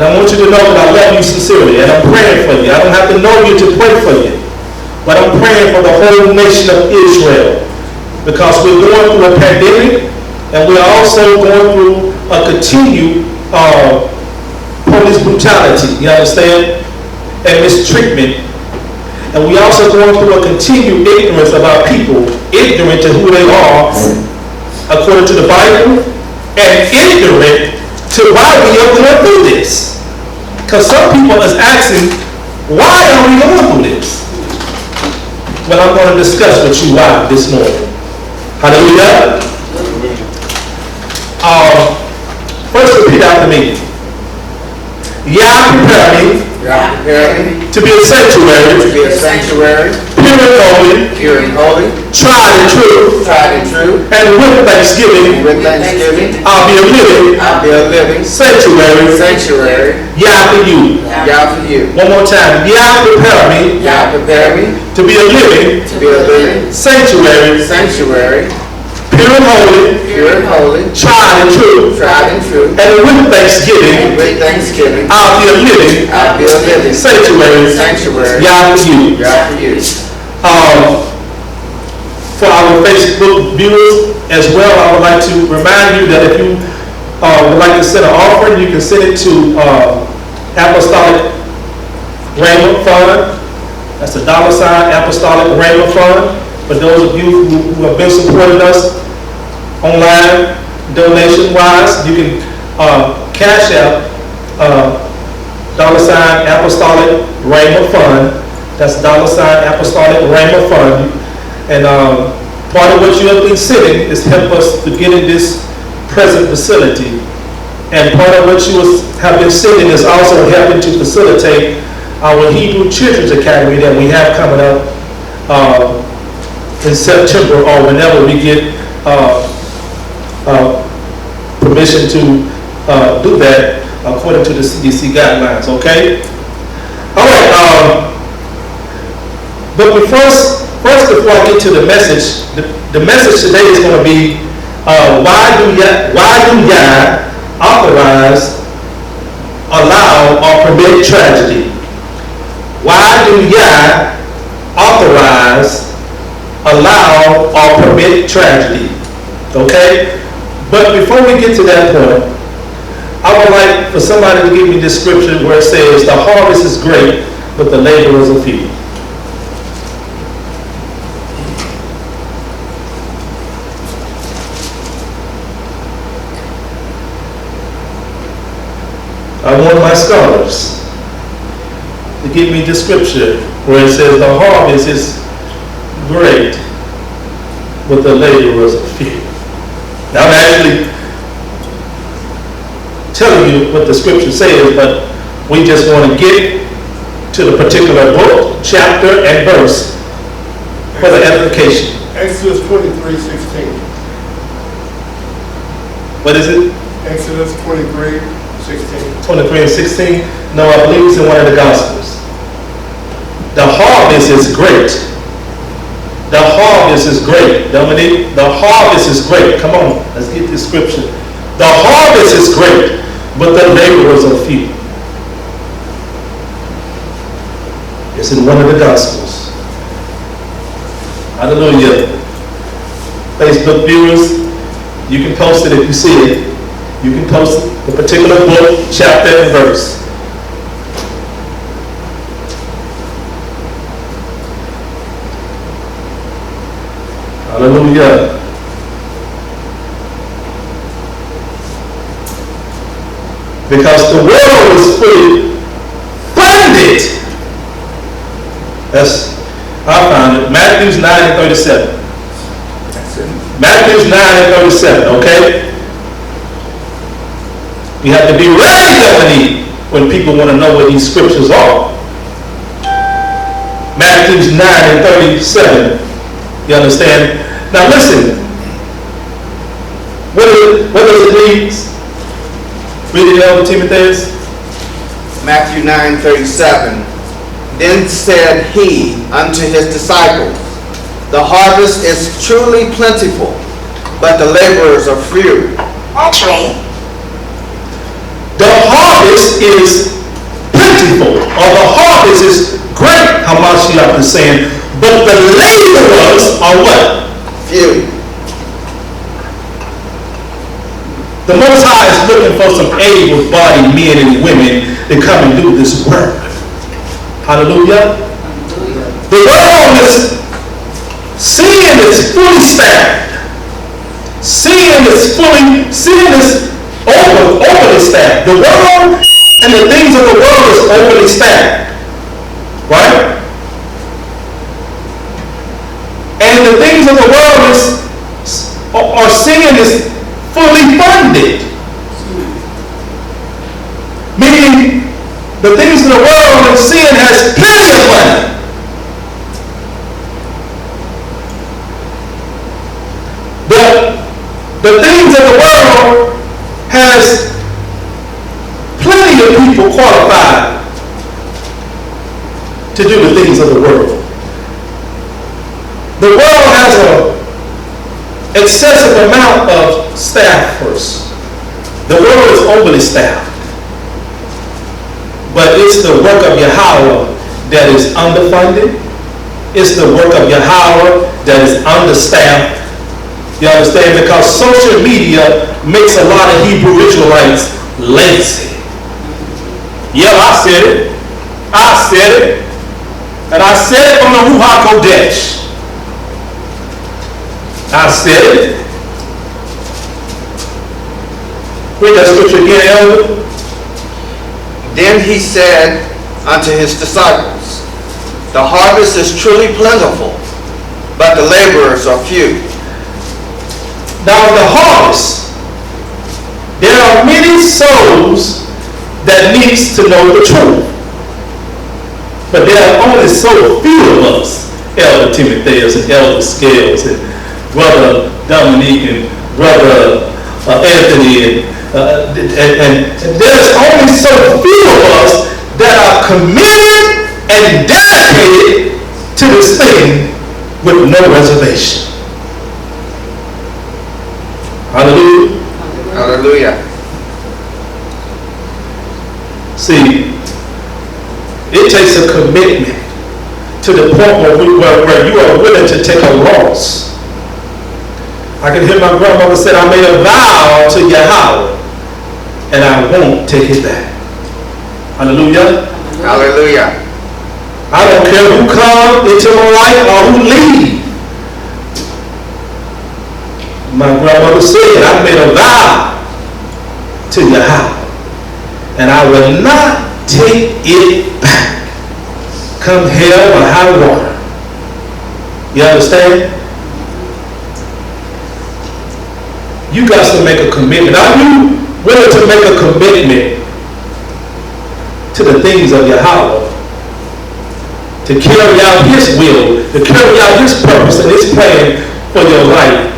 And I want you to know that I love you sincerely, and I'm praying for you. I don't have to know you to pray for you, but I'm praying for the whole nation of Israel, because we're going through a pandemic, and we're also going through a continued police brutality, you understand, and mistreatment. And we also going through a continued ignorance of our people, ignorant to who they are according to the Bible, and ignorant to why we are going through this. Because some people is asking, why are we going through this? Well, I'm going to discuss with you why this morning. Hallelujah. First, repeat after me. Yah prepare me to be a sanctuary, pure and holy, tried and true, and with thanksgiving, I'll be a living sanctuary, Yah for you. One more time. Yah prepare me to be a living sanctuary, pure and holy, tried and true, and with thanksgiving, I'll be a living sanctuary, Yah for you. For our Facebook viewers as well, I would like to remind you that if you would like to send an offering, you can send it to Apostolic Raymond Fund. That's the $ Apostolic Raymond Fund. For those of you who have been supporting us online, donation-wise, you can cash out $ Apostolic Raymond Fund. That's $ Apostolic Raymond Fund. And part of what you have been sending is help us to get in this present facility. And part of what you have been sending is also helping to facilitate our Hebrew Children's Academy that we have coming up in September, or whenever we get permission to do that according to the CDC guidelines, okay? All right, but first before I get to the message, the message today is going to be why do Yah authorize, allow, or permit tragedy? Why do Yah authorize, allow, or permit tragedy? Okay? But before we get to that point, I would like for somebody to give me this scripture where it says, the harvest is great, but the laborers are few. I want my scholars to give me the scripture where it says the harvest is great, but the laborers are few. Now I'm actually telling you what the scripture says, but we just want to get to the particular book, chapter, and verse for the edification. Exodus 23:16. What is it? Exodus 23:16. 23 and 16? No, I believe it's in one of the Gospels. The harvest is great. The harvest is great. Dominique, the harvest is great. Come on, let's get this scripture. The harvest is great, but the laborers are few. It's in one of the Gospels. Hallelujah. Facebook viewers, you can post it if you see it. You can post the particular book, chapter, and verse. Hallelujah. Because the world is fully funded. I found it. Matthew 9 and 37. Matthew 9 and 37, okay? We have to be ready, Dominique, when people want to know what these scriptures are. Matthew 9 and 37. You understand? Now listen. What does it mean? Read it, Elder Timotheus. Matthew 9:37. Then said he unto his disciples, the harvest is truly plentiful, but the laborers are few. The the harvest is plentiful, or the harvest is great, Hamashiach is saying, but the laborers are what? Few. The Most High is looking for some able-bodied men and women to come and do this work. Hallelujah. The world is, sin is fully staffed. Sin is overly staffed. The world and the things of the world is overly staffed. Right? And the things of the world or sin is fully funded. Meaning, the things of the world and sin has plenty of money. The things of the world has plenty of people qualified to do the things of the world. The world has an excessive amount of staffers. The world is overly staffed. But it's the work of Yahweh that is underfunded. It's the work of Yahweh that is understaffed. You understand? Because social media makes a lot of Hebrew Israelites lazy. Yeah, I said it. I said it. And I said it from the Ruach Kodesh. I said it. Read that scripture again, Elder. Then he said unto his disciples, the harvest is truly plentiful, but the laborers are few. Now the harvest, there are many souls that needs to know the truth. But there are only so few of us, Elder Timotheus and Elder Scales and Brother Dominique and Brother Anthony and there's only so few of us that are committed and dedicated to this thing with no reservation. Hallelujah. Hallelujah. See, it takes a commitment to the point where you are willing to take a loss. I can hear my grandmother say, I made a vow to Yahweh, and I won't take it back. Hallelujah. Hallelujah. I don't care who comes into my life or who leaves. My grandmother said, I made a vow to Yahweh, and I will not take it back. Come hell or high water. You understand? You got to make a commitment. Are you willing to make a commitment to the things of Yahweh? To carry out His will, to carry out His purpose and His plan for your life.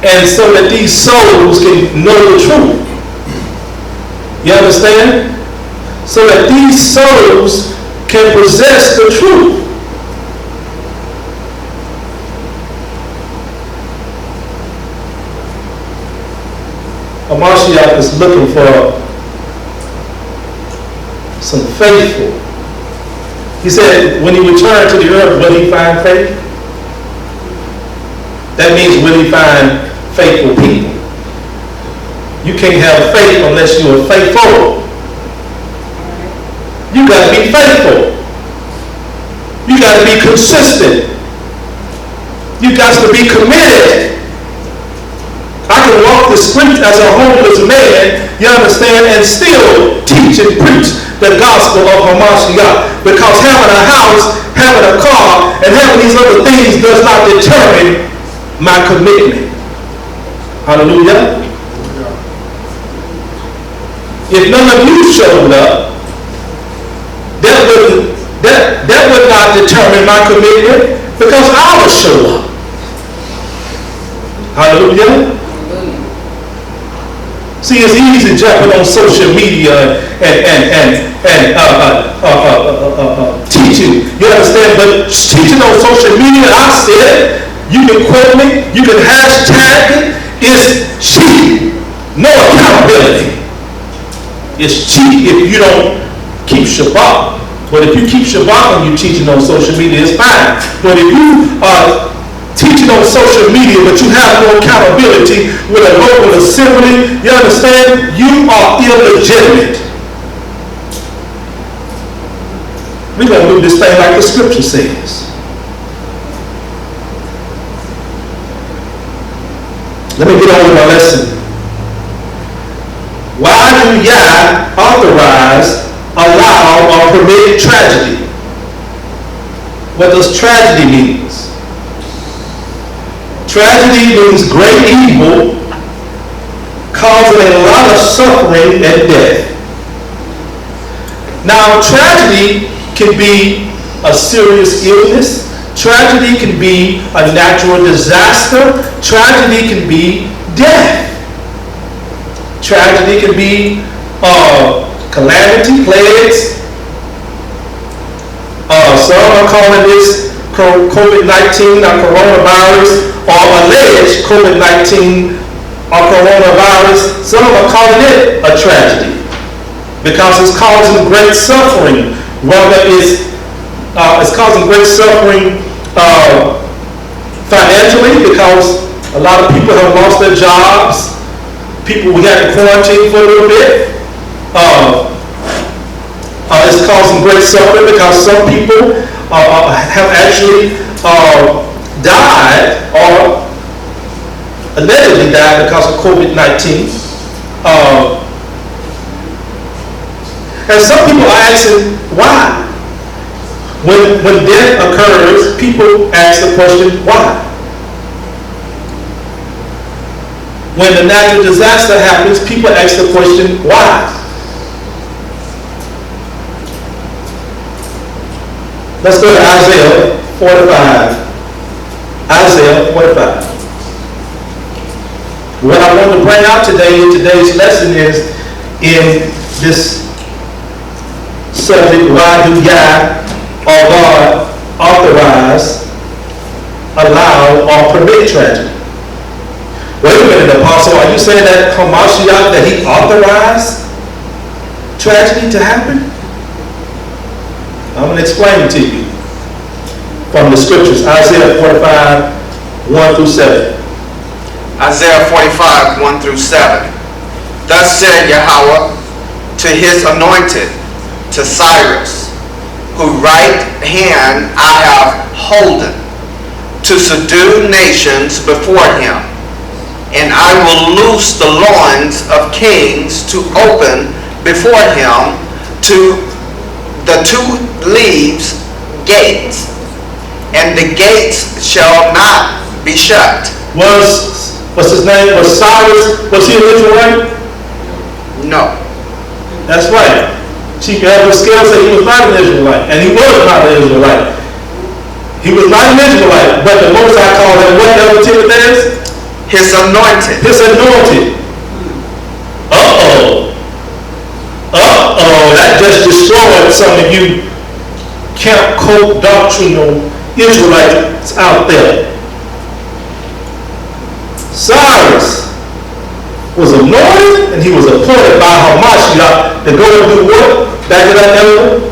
And so that these souls can know the truth. You understand? So that these souls can possess the truth. Mashiach is looking for some faithful. He said, when He returned to the earth, will He find faith? That means, will He find faithful people? You can't have faith unless you are faithful. You got to be faithful. You got to be consistent. You got to be committed. I can walk the streets as a homeless man, you understand, and still teach and preach the gospel of Hamashiach. Because having a house, having a car, and having these other things does not determine my commitment. Hallelujah. If none of you showed up, that would not determine my commitment, because I will show up. Hallelujah. See, it's easy jumping on social media and teaching. You understand? But teaching on social media, I said, you can quote me, you can hashtag it, it's cheap. No accountability. It's cheap if you don't keep Shabbat. But if you keep Shabbat and you're teaching on social media, it's fine. But if you are teaching on social media, but you have no accountability with a local assembly, you understand? You are illegitimate. We're going to do this thing like the scripture says. Let me get on with my lesson. Why do YAH authorize, allow, or permit tragedy? What does tragedy mean? Tragedy means great evil, causing a lot of suffering and death. Now, tragedy can be a serious illness. Tragedy can be a natural disaster. Tragedy can be death. Tragedy can be calamity, plagues. Some are calling this COVID-19 or coronavirus, or alleged COVID-19 or coronavirus. Some are calling it a tragedy because it's causing great suffering. Whether it's causing great suffering financially, because a lot of people have lost their jobs. People, we had to quarantine for a little bit. It's causing great suffering because some people have actually died or allegedly died because of COVID-19. And some people are asking why. When death occurs, people ask the question, why? When a natural disaster happens, people ask the question, why? Let's go to Isaiah 45. Isaiah 45. What I want to bring out today in today's lesson is in this subject, why do YAH or God authorize, allow, or permit tragedy? Wait a minute, Apostle, are you saying that Hamashiach, that he authorized tragedy to happen? I'm going to explain it to you from the scriptures. Isaiah 45, 1 through 7. Isaiah 45, 1 through 7. Thus said Yahweh to his anointed, to Cyrus, whose right hand I have holden, to subdue nations before him. And I will loose the loins of kings to open before him to the two leaves gates, and the gates shall not be shut. What's his name? Was Cyrus, was he an Israelite? No. That's right. Chief Elder Scale said he was not an Israelite, and he was not an Israelite. He was not an Israelite, but the Most High called him what, Elder Timothy? His anointed. His anointed. That just destroyed some of you camp coat doctrinal Israelites out there. Cyrus was anointed and he was appointed by Hamashiach to go and do what? Back it up, Elder?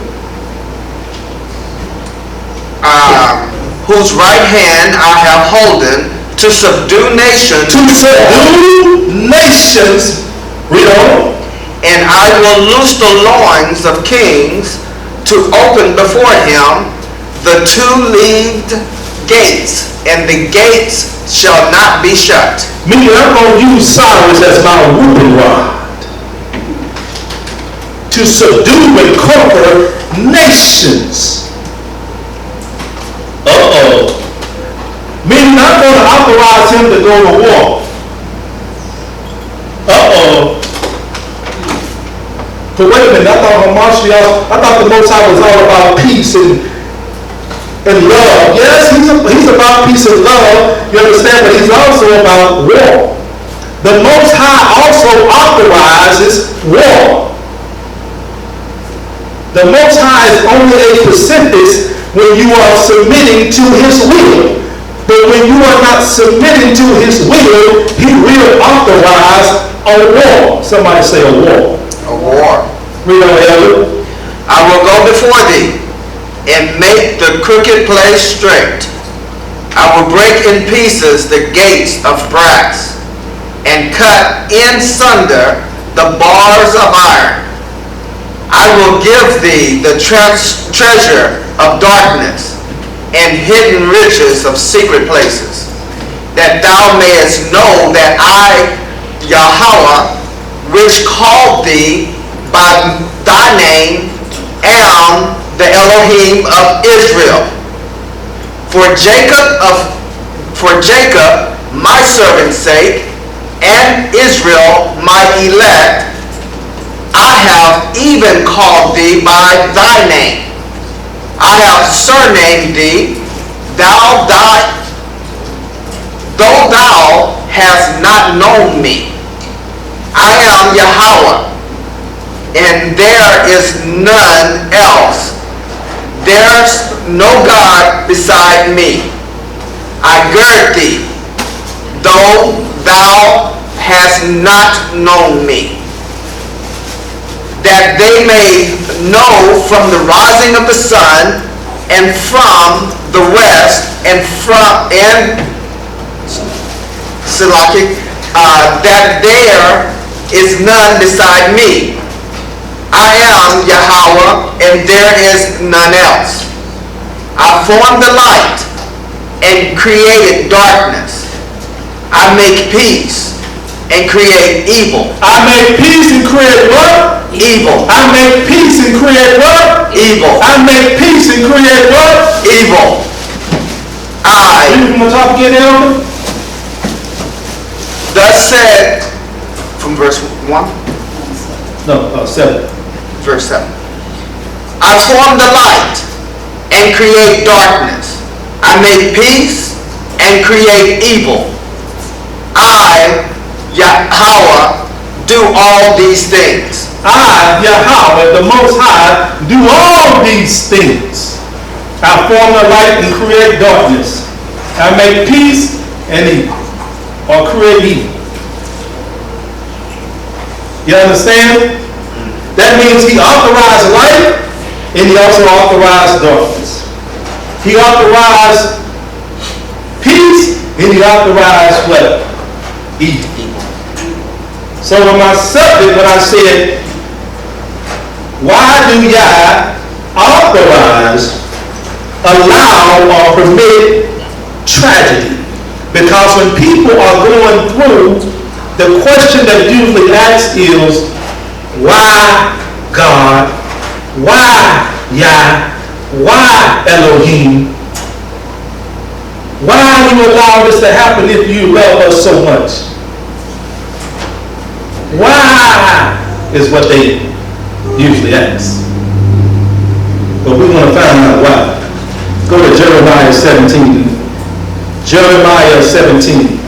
Whose right hand I have holden to subdue nations. To subdue nations. Read on. And I will loose the loins of kings to open before him the two-leaved gates, and the gates shall not be shut. Meaning I'm going to use Cyrus as my whooping rod to subdue and conquer nations. Meaning I'm going to authorize him to go to war. But wait a minute, I thought the Most High was all about peace and love. Yes, he's about peace and love, you understand, but he's also about war. The Most High also authorizes war. The Most High is only a pacifist when you are submitting to his will. But when you are not submitting to his will, he will authorize a war. Somebody say a war. A war. Read on, Elder. I will go before thee and make the crooked place straight. I will break in pieces the gates of brass and cut in sunder the bars of iron. I will give thee the treasure of darkness and hidden riches of secret places, that thou mayest know that I, Yahweh, which called thee by thy name, am the Elohim of Israel. For Jacob, my servant's sake, and Israel, my elect, I have even called thee by thy name. I have surnamed thee, though thou hast not known me. I am Yahweh, and there is none else. There's no God beside me. I gird thee, though thou hast not known me, that they may know from the rising of the sun and from the west and that there is none beside me. I am Yahweh, and there is none else. I formed the light and created darkness. I make peace and create evil. I make peace and create what? Evil. I make peace and create what? Evil. I make peace and create what? Evil. Read from the top again, Elder. Thus said, from verse 1? No, 7. Verse 7. I form the light and create darkness. I make peace and create evil. I, Yahweh, do all these things. I, Yahweh, the Most High, do all these things. I form the light and create darkness. I make peace and evil, or create evil. You understand? That means he authorized light and he also authorized darkness. He authorized peace and he authorized what? Evil. So on my subject, when I said, why do Yah authorize, allow, or permit tragedy? Because when people are going through, the question that usually asked is, why God? Why Yah? Why Elohim? Why you allow this to happen if you love us so much? Why is what they usually ask. But we're going to find out why. Go to Jeremiah 17. Jeremiah 17.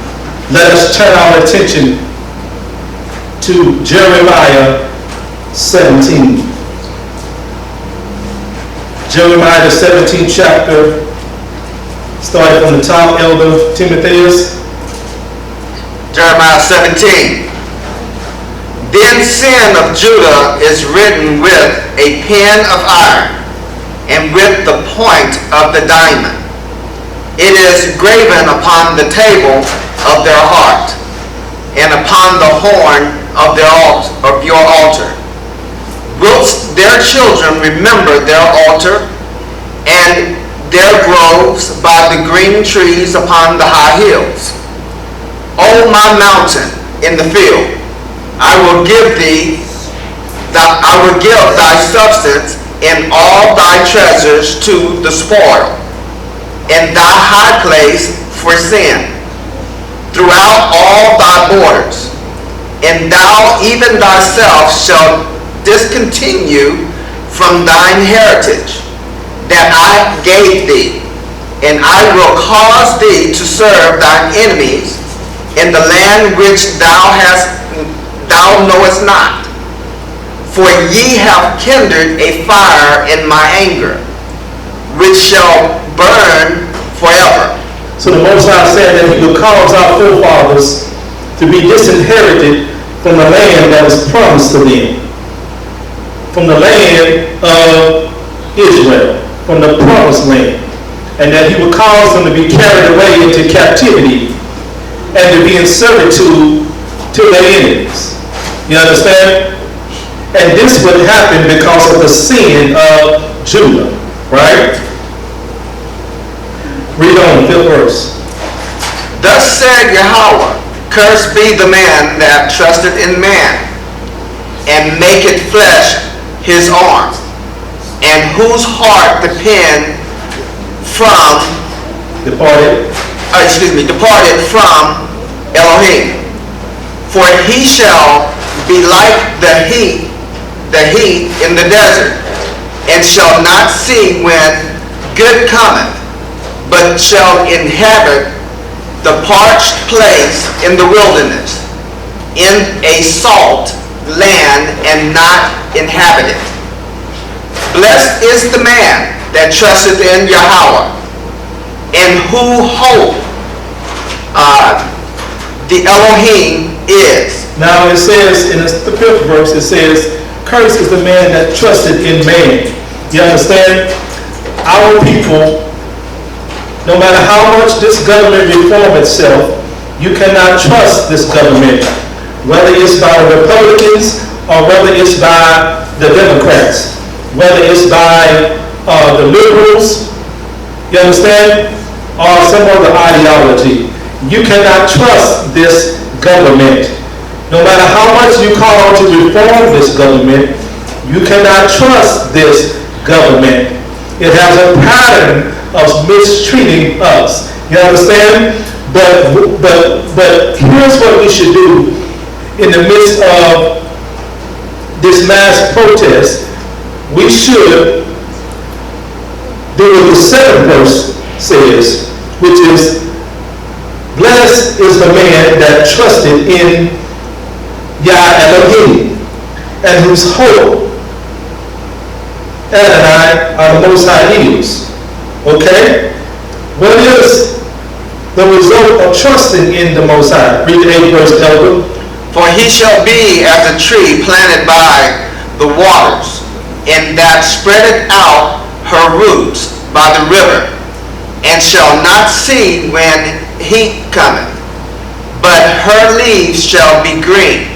Let us turn our attention to Jeremiah 17. Jeremiah the 17th chapter, starting from the top, Elder Timotheus. Jeremiah 17. Then sin of Judah is written with a pen of iron and with the point of the diamond. It is graven upon the table of their heart and upon the horn of your altar. Whilst their children remember their altar and their groves by the green trees upon the high hills. O my mountain in the field, I will give thy substance and all thy treasures to the spoil, and thy high place for sin, throughout all thy borders. And thou even thyself shalt discontinue from thine heritage that I gave thee, and I will cause thee to serve thine enemies in the land which thou knowest not. For ye have kindled a fire in my anger, which shall burn forever. So the Most High said that he will cause our forefathers to be disinherited from the land that was promised to them. from the land of Israel, from the promised land, and that he would cause them to be carried away into captivity and to be in servitude to their enemies. You understand? And this would happen because of the sin of Judah, right? Read on, 5th verse. Thus said Yahweh, cursed be the man that trusteth in man, and maketh flesh his arm, and whose heart departed from Elohim. For he shall be like the heat in the desert, and shall not see when good cometh, but shall inhabit the parched place in the wilderness, in a salt land, and not inhabit it. Blessed is the man that trusteth in Yahweh, and who hope the Elohim is. Now it says, in the 5th verse, it says, cursed is the man that trusted in man. You understand? Our people, no matter how much this government reform itself, you cannot trust this government, whether it's by the Republicans or whether it's by the Democrats, whether it's by the liberals, you understand, or some other ideology. You cannot trust this government. No matter how much you call to reform this government, you cannot trust this government. It has a pattern of mistreating us. You understand? But here's what we should do in the midst of this mass protest. We should do what the 7th verse says, which is, blessed is the man that trusted in Yah Elohim, and whose hope Adonai are the Most High is. Okay? What is the result of trusting in the Most High? Read the 8th verse, Elder. For he shall be as a tree planted by the waters, and that spreadeth out her roots by the river, and shall not see when heat cometh, but her leaves shall be green,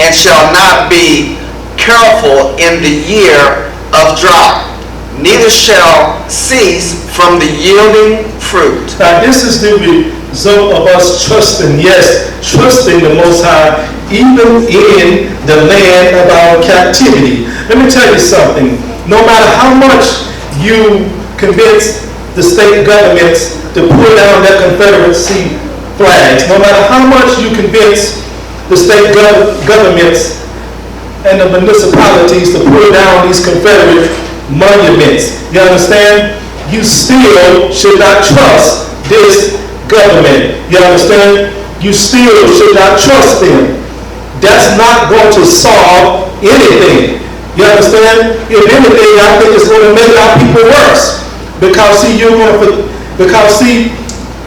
and shall not be careful in the year of drought, neither shall cease from the yielding fruit. Now this is the result of us trusting, yes, trusting the Most High, even in the land of our captivity. Let me tell you something. No matter how much you convince the state governments to pull down their Confederacy flags, no matter how much you convince the state governments and the municipalities to pull down these Confederate monuments, you understand? You still should not trust this government. You understand? You still should not trust them. That's not going to solve anything. You understand? If anything, I think it's going to make our people worse. Because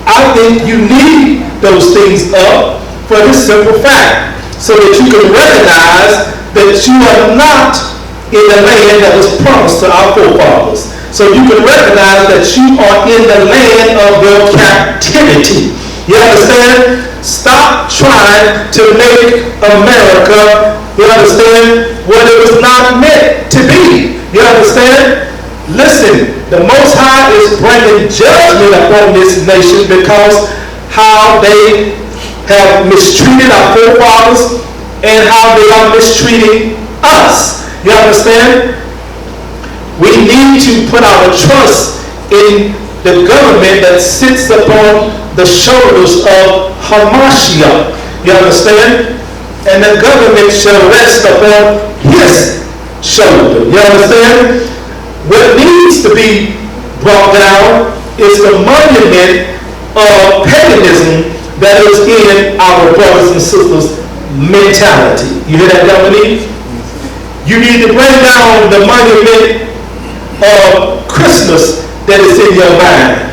I think you need those things up for this simple fact, so that you can recognize that you are not in the land that was promised to our forefathers. So you can recognize that you are in the land of your captivity. You understand? Stop trying to make America, you understand, what it was not meant to be. You understand? Listen, the Most High is bringing judgment upon this nation because how they have mistreated our forefathers and how they are mistreating us. You understand? We need to put our trust in the government that sits upon the shoulders of Hamashiach. You understand? And the government shall rest upon his shoulder. You understand? What needs to be brought down is the monument of paganism that is in our brothers and sisters' mentality. You hear that, Dominique? You need to bring down the monument of Christmas that is in your mind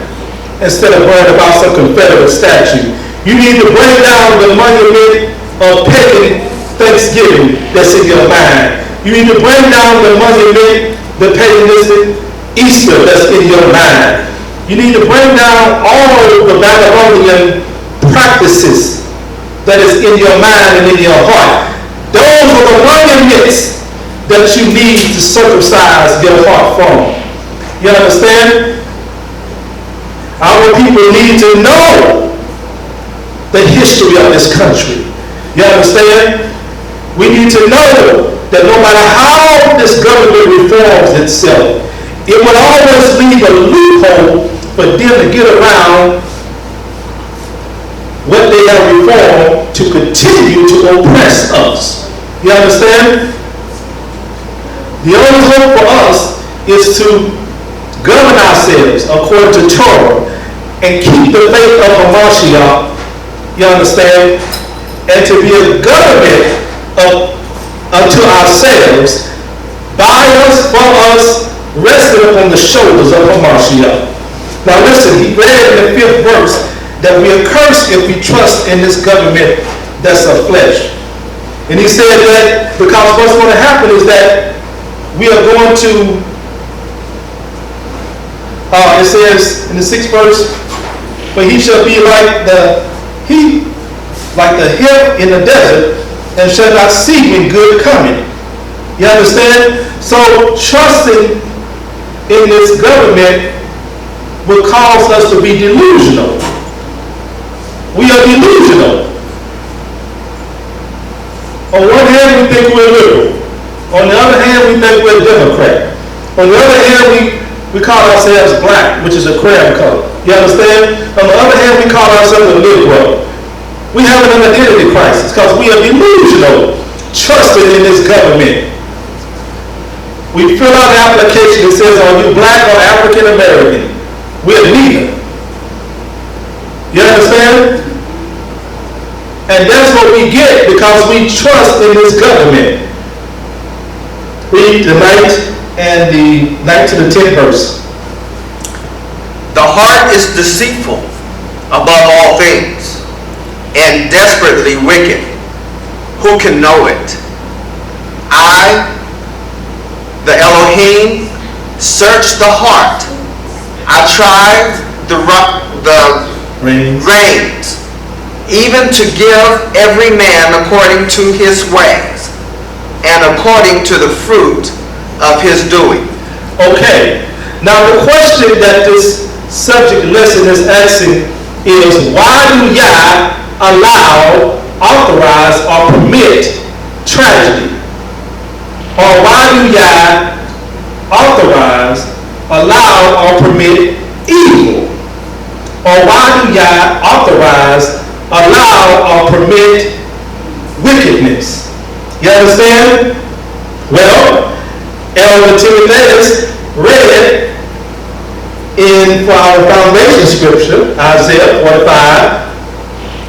instead of worrying about some Confederate statue. You need to bring down the monument of pagan Thanksgiving that's in your mind. You need to bring down the monument, the paganistic Easter that's in your mind. You need to bring down all the Babylonian practices that is in your mind and in your heart. Those are the monuments that you need to circumcise your heart from. You understand? Our people need to know the history of this country. You understand? We need to know that no matter how this government reforms itself, it will always leave a loophole for them to get around what they have reformed to continue to oppress us. You understand? The only hope for us is to govern ourselves according to Torah and keep the faith of Hamashiach, you understand, and to be a government unto ourselves, by us, for us, resting upon the shoulders of Hamashiach. Now listen, he read in the 5th verse that we are cursed if we trust in this government that's of flesh. And he said that because what's going to happen is that we are going to, it says in the 6th verse, but he shall be like the hip in the desert, and shall not see when good coming. You understand? So trusting in this government will cause us to be delusional. We are delusional. On one hand, we think we're liberal. On the other hand, we think we're Democrat. On the other hand, we call ourselves black, which is a crab color. You understand? On the other hand, we call ourselves a liberal. We have an identity crisis because we are delusional, trusting in this government. We fill out an application that says, are you black or African American? We're neither. You understand? And that's what we get because we trust in this government. Read the 9th and the 9th to the 10th verse. The heart is deceitful above all things, and desperately wicked. Who can know it? I, the Elohim, search the heart. I try the reins, even to give every man according to his ways, and according to the fruit of his doing. Okay, now the question that this subject lesson is asking is, why do Yah allow, authorize, or permit tragedy? Or why do Yah authorize, allow, or permit evil? Or why do Yah authorize, allow, or permit wickedness? You understand? Well, Elder Timotheus read for our foundation scripture, Isaiah 45,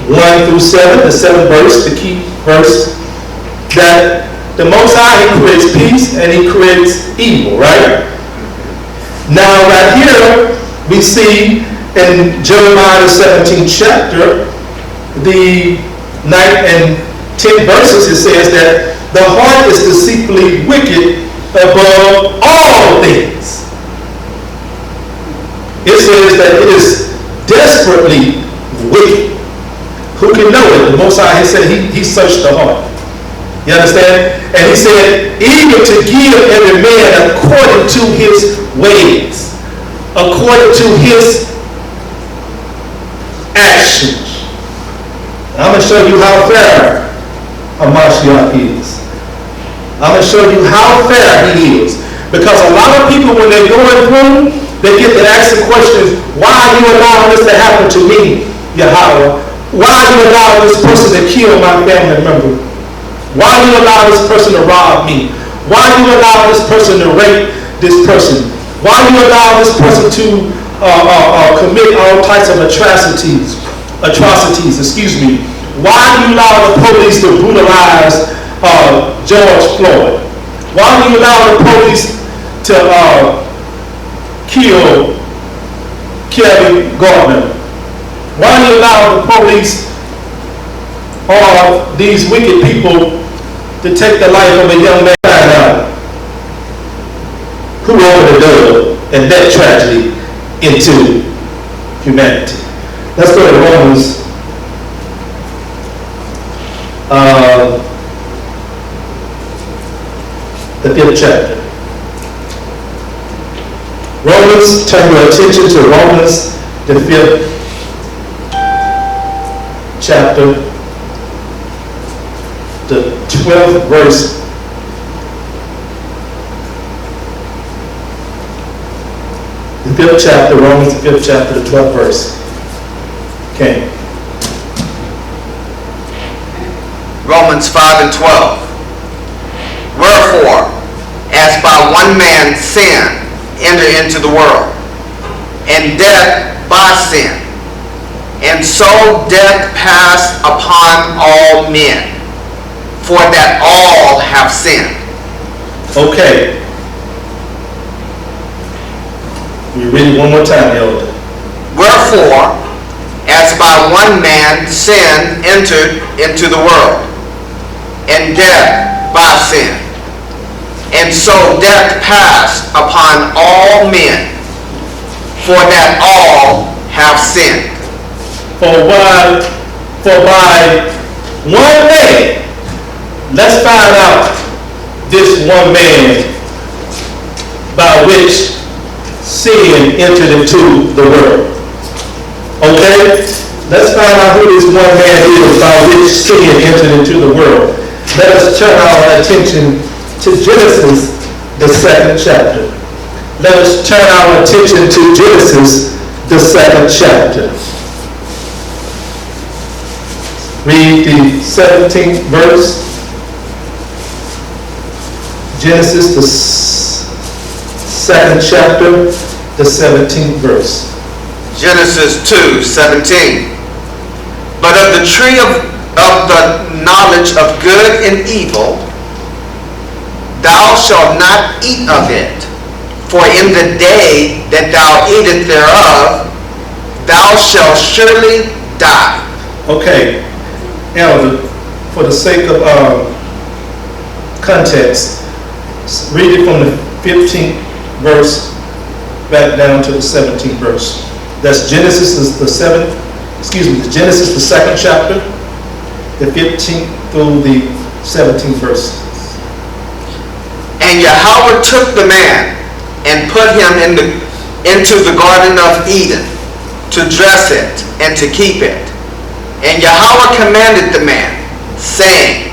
1 through 7, the 7th verse, the key verse, that the Most High, he creates peace and he creates evil, right? Now, right here, we see in Jeremiah the 17th chapter, the 9th and 10th verses, it says that the heart is deceitfully wicked above all things. It says that it is desperately wicked. Who can know it? The Most High, he said he searched the heart. You understand? And he said, even to give every man according to his ways, according to his actions. I'm going to show you how fair Hamashiach is. I'm going to show you how fair he is. Because a lot of people, when they're going through, they get to ask the questions, why are you allowing this to happen to me, Yahweh? Why are you allowing this person to kill my family member? Why do you allow this person to rob me? Why do you allow this person to rape this person? Why do you allow this person to commit all types of atrocities, Why do you allow the police to brutalize George Floyd? Why do you allow the police to kill Kelly Gardner? Why do you allow the police or these wicked people to take the life of a young man? who opened the door and let tragedy into humanity. Let's go to Romans, the 5th chapter. Romans, turn your attention to Romans, the 5th chapter, the 12th verse. The 5th chapter, Romans, the 5th chapter, the 12th verse. Okay. Romans 5 and 12. Wherefore, as by one man sin entered into the world, and death by sin, and so death passed upon all men, for that all have sinned. Okay. We read it one more time, Elder. Wherefore, as by one man sin entered into the world, and death by sin, and so death passed upon all men, for that all have sinned. For by one man, let's find out this one man by which sin entered into the world. Okay? Let's find out who this one man is by which sin entered into the world. Let us turn our attention to Genesis, the 2nd chapter. Let us turn our attention to Genesis, the 2nd chapter. Read the 17th verse. Genesis, the 2nd chapter, the 17th verse. Genesis 2:17. But of the tree of the knowledge of good and evil, thou shalt not eat of it, for in the day that thou eatest thereof, thou shalt surely die. Okay, Elder, for the sake of context, read it from the 15th verse back down to the 17th verse. That's Genesis the 2nd chapter, the 15th through the 17th verse. And Yahweh took the man and put him into the Garden of Eden to dress it and to keep it. And Yahweh commanded the man, saying,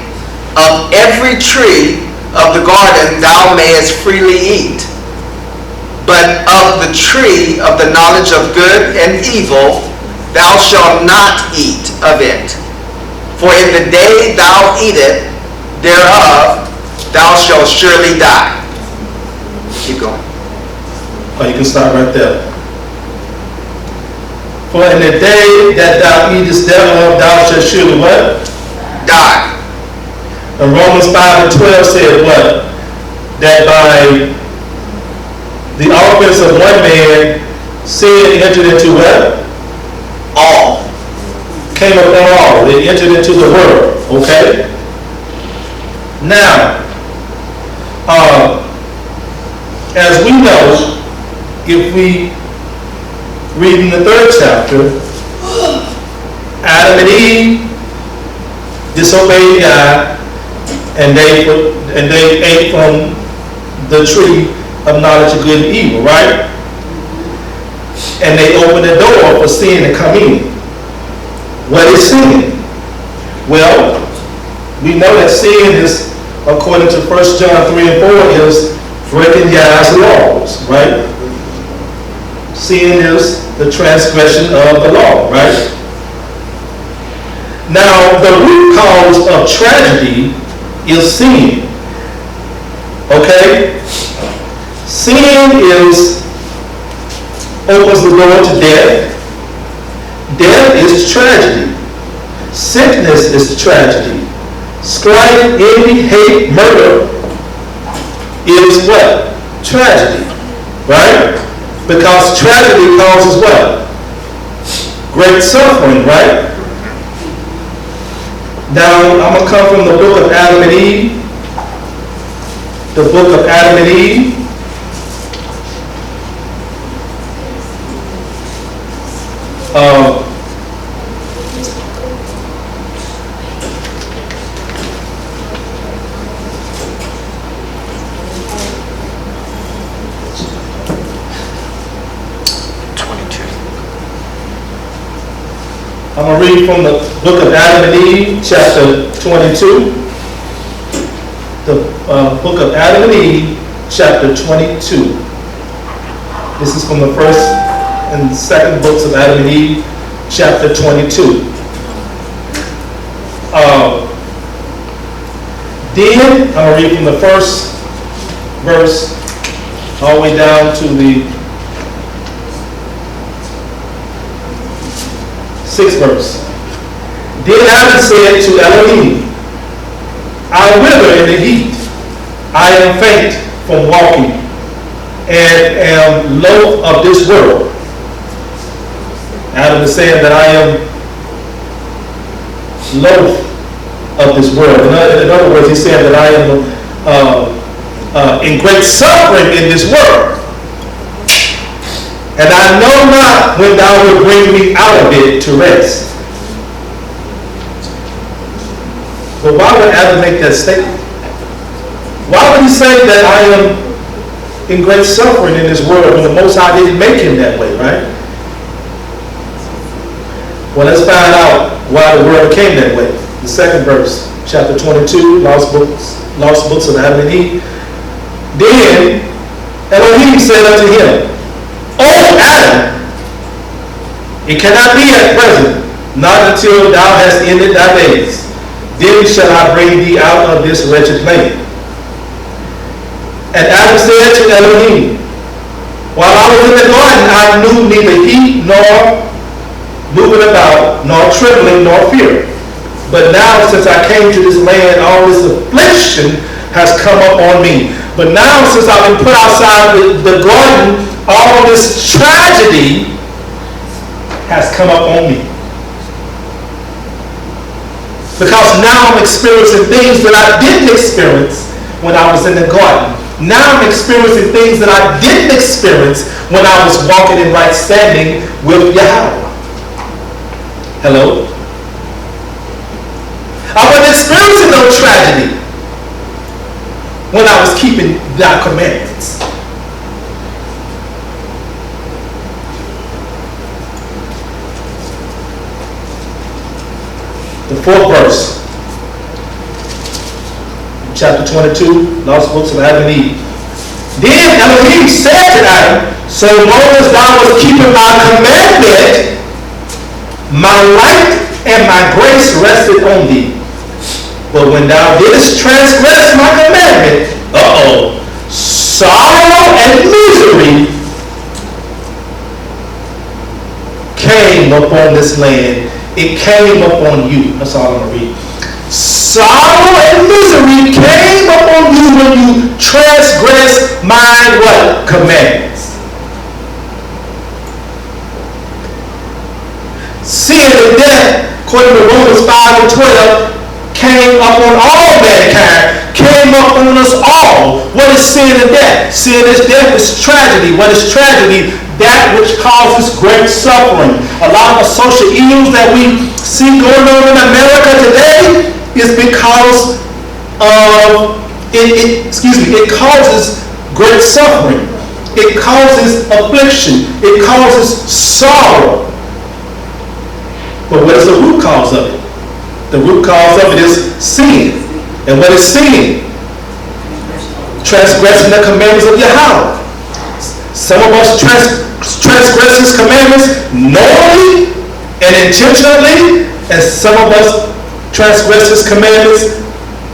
of every tree of the garden thou mayest freely eat, but of the tree of the knowledge of good and evil thou shalt not eat of it. For in the day thou eatest thereof, thou shalt surely die. Keep going. Oh, you can start right there. For in the day that thou eatest thereof, thou shalt surely what? Die. And Romans 5 and 12 said what? That by the offense of one man, sin entered into what? All. Came upon all. It entered into the world. Okay? Now, as we know, if we read in the 3rd chapter, Adam and Eve disobeyed God, and they ate from the tree of knowledge of good and evil, right? And they opened the door for sin to come in. What is sin? Well, we know that sin is, according to 1 John 3 and 4, is breaking Yah's laws, right? Sin is the transgression of the law, right? Now, the root cause of tragedy is sin. Okay? Sin opens the door to death. Death is tragedy. Sickness is tragedy. Strife, envy, hate, murder is what? Tragedy. Right? Because tragedy causes what? Great suffering, right? Now, I'm going to come from the book of Adam and Eve. The book of Adam and Eve. I'm going to read from the book of Adam and Eve, chapter 22. The book of Adam and Eve, chapter 22. This is from the first and second books of Adam and Eve, chapter 22. Then, I'm going to read from the first verse all the way down to the 6th verse. Then Adam said to Elohim, I wither in the heat. I am faint from walking, and am loath of this world. Adam is saying that I am loath of this world. In other words, he's saying that I am in great suffering in this world. And I know not when thou wilt bring me out of it to rest. But why would Adam make that statement? Why would he say that I am in great suffering in this world when the Most High didn't make him that way, right? Well, let's find out why the world came that way. The second verse, chapter 22, lost books of Adam and Eve. Then Elohim said unto him, O Adam, it cannot be at present, not until thou hast ended thy days. Then shall I bring thee out of this wretched land. And Adam said to Elohim, while I was in the garden, I knew neither heat nor moving about, nor trembling, nor fear. But now, since I came to this land, all this affliction has come up on me. But now, since I've been put outside the garden, all this tragedy has come up on me. Because now I'm experiencing things that I didn't experience when I was in the garden. Now I'm experiencing things that I didn't experience when I was walking in right standing with Yahweh. Hello? I wasn't experiencing no tragedy when I was keeping thy commandments. The 4th verse, chapter 22, lost books of Adam and Eve. Then Elohim said to Adam, so long as thou wast keeping my commandment, my light and my grace rested on thee. But when thou didst transgress my commandment, sorrow and misery came upon this land. It came upon you. That's all I'm going to read. Sorrow and misery came upon you when you transgressed my what? Commandments. Sin and death, according to Romans 5 and 12, came upon all mankind, came upon us all. What is sin and death? Sin is death, is tragedy. What is tragedy? That which causes great suffering. A lot of the social ills that we see going on in America today is because of it causes great suffering. It causes affliction. It causes sorrow. But what is the root cause of it? The root cause of it is sin. And what is sin? Transgressing the commandments of Yahweh. Some of us transgress his commandments knowingly and intentionally, and some of us transgress his commandments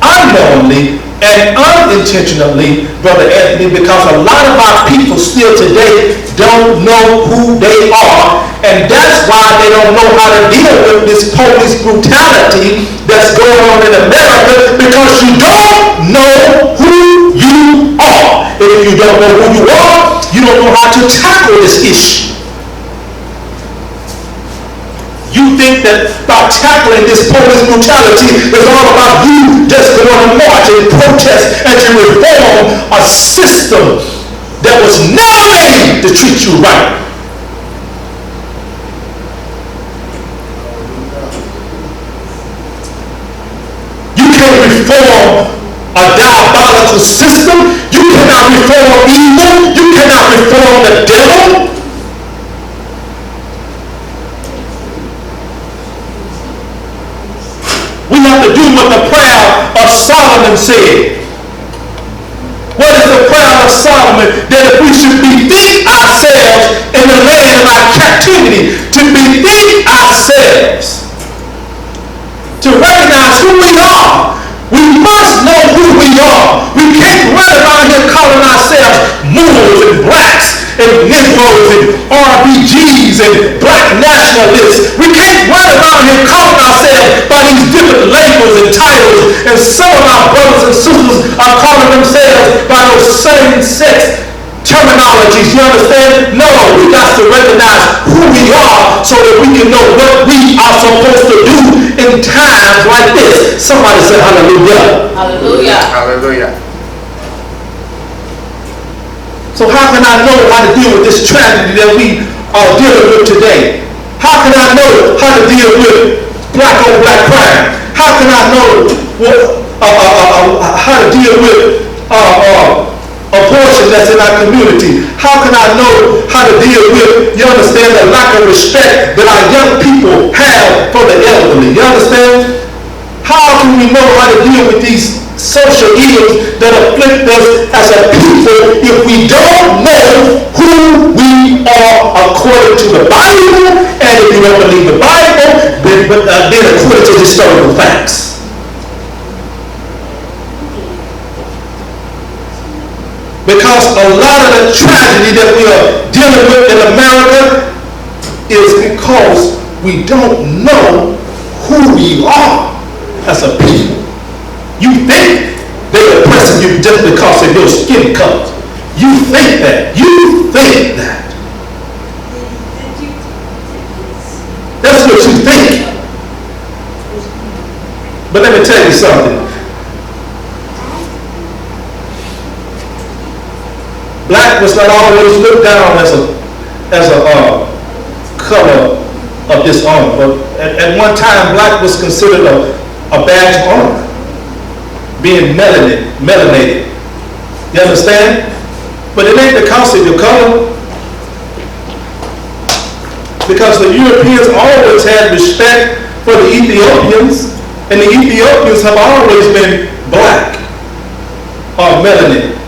unknowingly and unintentionally, Brother Anthony, because a lot of our people still today don't know who they are, and that's why they don't know how to deal with this police brutality that's going on in America, because you don't know who you are. And if you don't know who you are, you don't know how to tackle this issue. You think that by tackling this police brutality is all about you just going to march and protest and to reform a system that was never made to treat you right. a diabolical system. You cannot reform evil. You cannot reform the devil. We have to do what the prayer of Solomon said. What is the prayer of Solomon? That if we should bethink ourselves in the land of our captivity, to bethink ourselves, to recognize who we are. We must know who we are. We can't run around here calling ourselves Moors and blacks and Negroes and RBGs and black nationalists. We can't run around here calling ourselves by these different labels and titles. And some of our brothers and sisters are calling themselves by those same-sex terminologies. You understand? No, we got to recognize who we are so that we can know what we are supposed to do in times like this. Somebody say hallelujah. Hallelujah. Hallelujah. So how can I know how to deal with this tragedy that we are dealing with today? How can I know how to deal with black on black crime? How can I know how to deal with abortion that's in our community? How can I know how to deal with, you understand, the lack of respect that our young people have for the elderly? You understand? How can we know how to deal with these social ills that afflict us as a people if we don't know who we are according to the Bible? And if you don't believe the Bible, then according to historical facts. Because a lot of the tragedy that we are dealing with in America is because we don't know who we are as a people. You think they're oppressing you just because of your skin color. You think that. You think that. That's what you think. But let me tell you something. Black was not always looked down as a color of dishonor. But at one time, black was considered a badge of honor, being melanated. You understand? But it ain't because of your color. Because the Europeans always had respect for the Ethiopians, and the Ethiopians have always been black or melanated.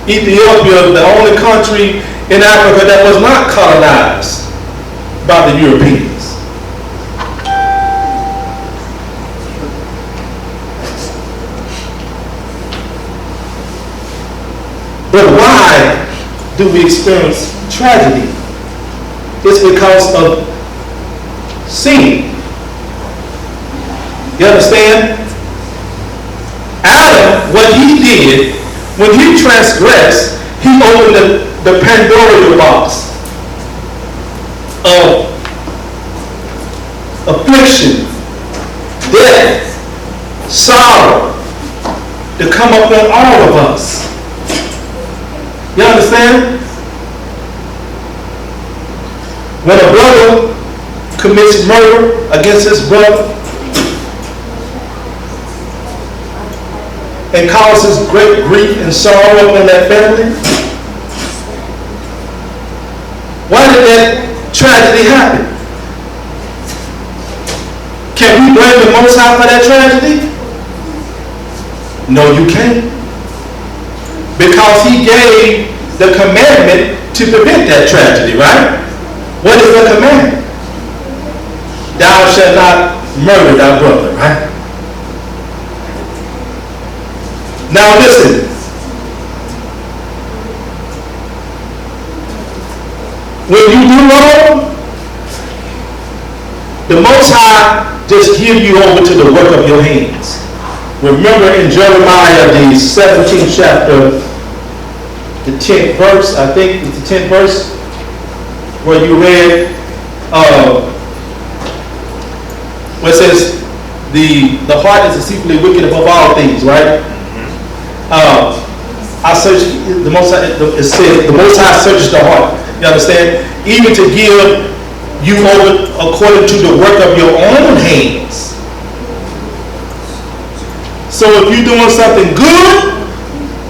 Ethiopia, the only country in Africa that was not colonized by the Europeans. But why do we experience tragedy? It's because of sin. You understand? Adam, what he did, when he transgressed, he opened the Pandora box of affliction, death, sorrow to come upon all of us. You understand? When a brother commits murder against his brother and causes great grief and sorrow upon that family, why did that tragedy happen? Can we blame the Most High for that tragedy? No, you can't. Because he gave the commandment to prevent that tragedy, right? What is the commandment? Thou shalt not murder thy brother, right? Now listen. When you do wrong, the Most High just give you over to the work of your hands. Remember in Jeremiah, the 17th chapter, the 10th verse, I think it's the 10th verse, where you read, where it says, the heart is deceitfully wicked above all things, right? I search, it says, the Most High searches the heart. You understand? Even to give you over according to the work of your own hands. So if you're doing something good,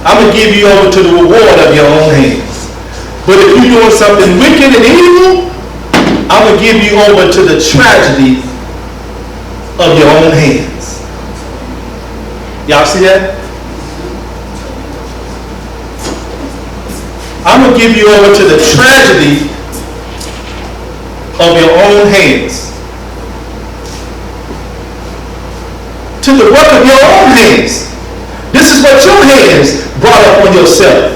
I'm going to give you over to the reward of your own hands. But if you're doing something wicked and evil, I'm going to give you over to the tragedy of your own hands. Y'all see that? I'm going to give you over to the tragedy of your own hands. To the work of your own hands. This is what your hands brought up on yourself.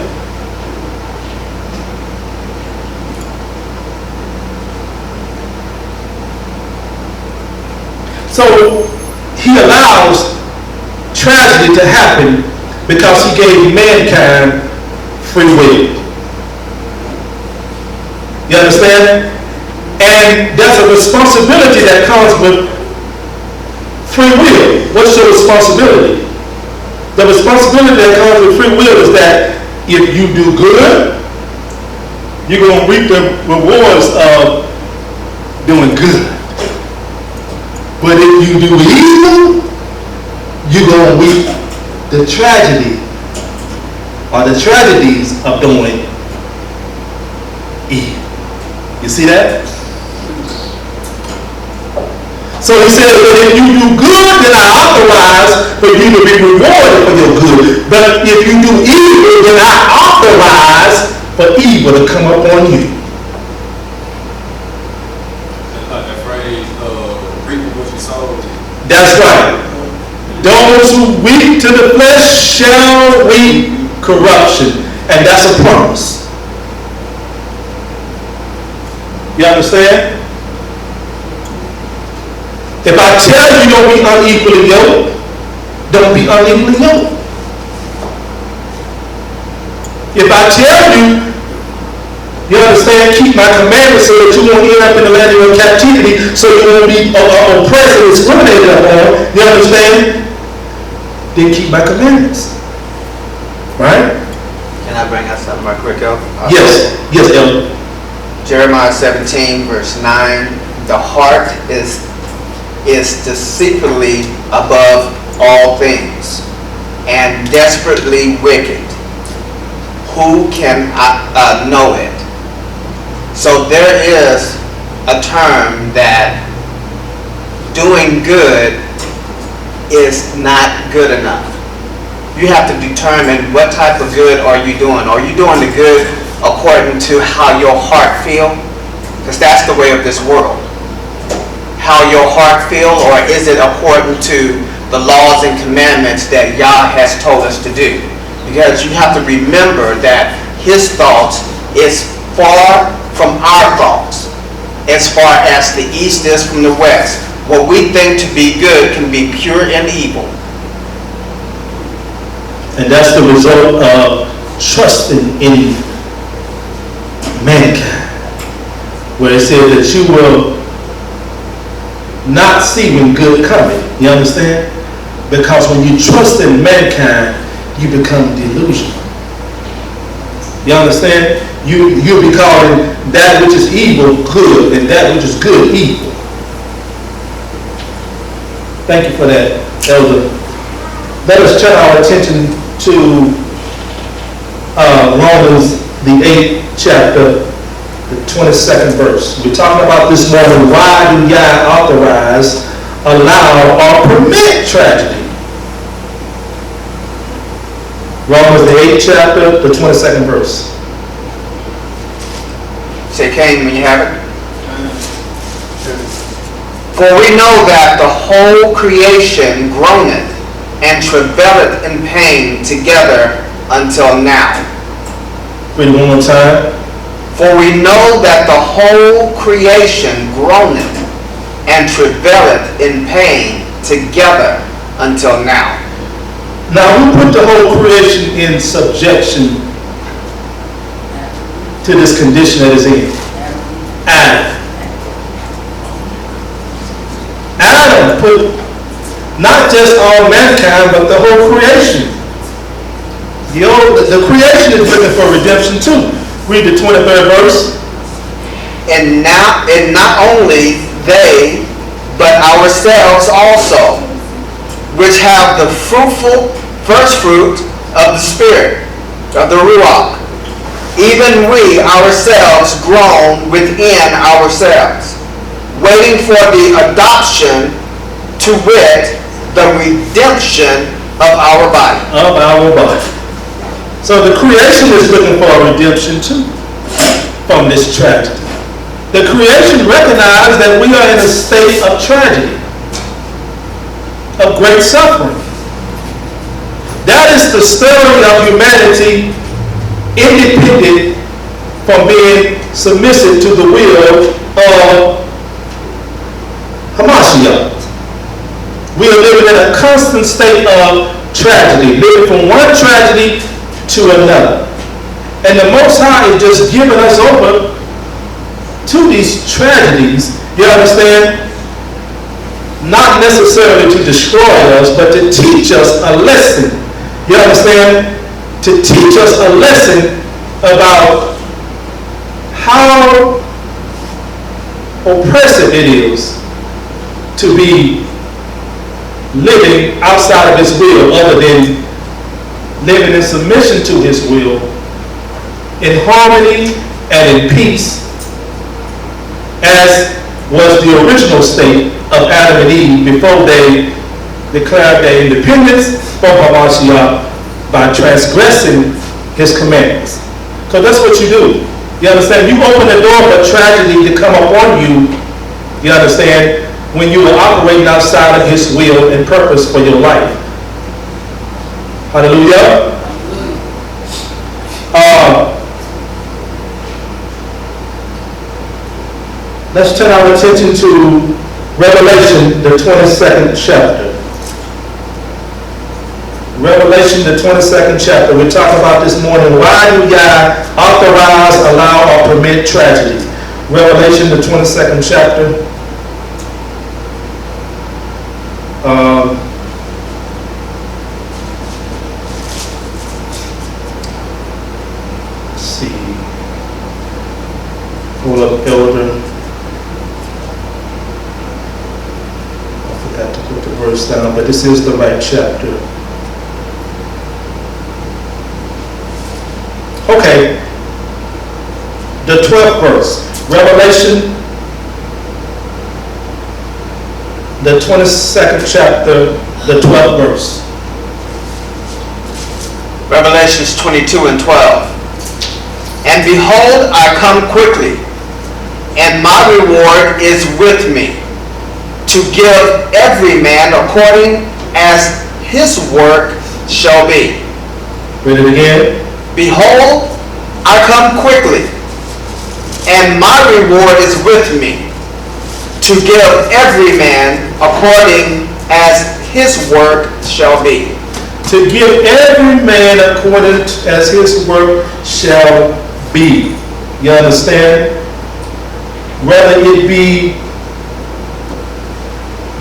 So he allows tragedy to happen because he gave mankind free will. You understand? And there's a responsibility that comes with free will. What's your responsibility? The responsibility that comes with free will is that if you do good, you're going to reap the rewards of doing good. But if you do evil, you're going to reap the tragedy or the tragedies of doing evil. You see that? So he said, well, if you do good, then I authorize for you to be rewarded for your good. But if you do evil, then I authorize for evil to come upon you. Like that phrase, reaping what you sow. That's right. Those who reap to the flesh shall reap corruption. And that's a promise. You understand? If I tell you don't be unequally yoked, don't be unequally yoked. If I tell you, you understand, keep my commandments so that you won't end up in the land of your captivity, so you won't be oppressed and discriminated upon, you understand? Then keep my commandments. Right? Can I bring out something right quick, Elder? Yes, Elder. Jeremiah 17, verse 9. The heart is deceitfully above all things and desperately wicked. Who can know it? So there is a term that doing good is not good enough. You have to determine what type of good are you doing. Are you doing the good according to how your heart feels? Because that's the way of this world. How your heart feels, or is it according to the laws and commandments that Yah has told us to do? Because you have to remember that his thoughts is far from our thoughts, as far as the east is from the west. What we think to be good can be pure and evil. And that's the result of trusting in mankind, where it says that you will not see when good coming. You understand? Because when you trust in mankind, you become delusional. You understand? You'll be calling that which is evil good and that which is good evil. Thank you for that, Elder. Let us turn our attention to Romans, the 8th chapter, the 22nd verse. We're talking about this morning, why do Yah authorize, allow, or permit tragedy? Romans, the 8th chapter, the 22nd verse. Say, Cain, when you have it. For we know that the whole creation groaneth and travaileth in pain together until now. Read it one more time. For we know that the whole creation groaneth and travaileth in pain together until now. Now, who put the whole creation in subjection to this condition that is in? Adam. Adam put not just all mankind, but the whole creation. The creation is looking for redemption too. Read the 23rd verse. And not only they, but ourselves also, which have the fruitful first fruit of the Spirit, of the Ruach, even we ourselves groan within ourselves, waiting for the adoption, to wit, the redemption of our body. Of our body. So the creation is looking for a redemption too from this tragedy. The creation recognizes that we are in a state of tragedy, of great suffering. That is the story of humanity, independent from being submissive to the will of Hamashiach. We are living in a constant state of tragedy, living from one tragedy to another. And the Most High is just giving us over to these tragedies, you understand? Not necessarily to destroy us, but to teach us a lesson. You understand? To teach us a lesson about how oppressive it is to be living outside of His will, other than living in submission to His will, in harmony and in peace, as was the original state of Adam and Eve before they declared their independence from Hamashiach by transgressing His commandments. Because that's what you do. You understand? You open the door for tragedy to come upon you, you understand, when you are operating outside of His will and purpose for your life. Hallelujah. Let's turn our attention to Revelation, the 22nd chapter. Revelation, the 22nd chapter. We're talking about this morning, why do Yah authorize, allow, or permit tragedy? Revelation, the 22nd chapter. Let's see. Pull up Elder. To put the verse down, but this is the right chapter. Okay, the 12th verse, Revelation, the 22nd chapter, the 12th verse. Revelations 22 and 12. And behold, I come quickly, and my reward is with me, to give every man according as his work shall be. Read it again. Behold, I come quickly, and my reward is with me, to give every man according as his work shall be. To give every man according as his work shall be. You understand? Whether it be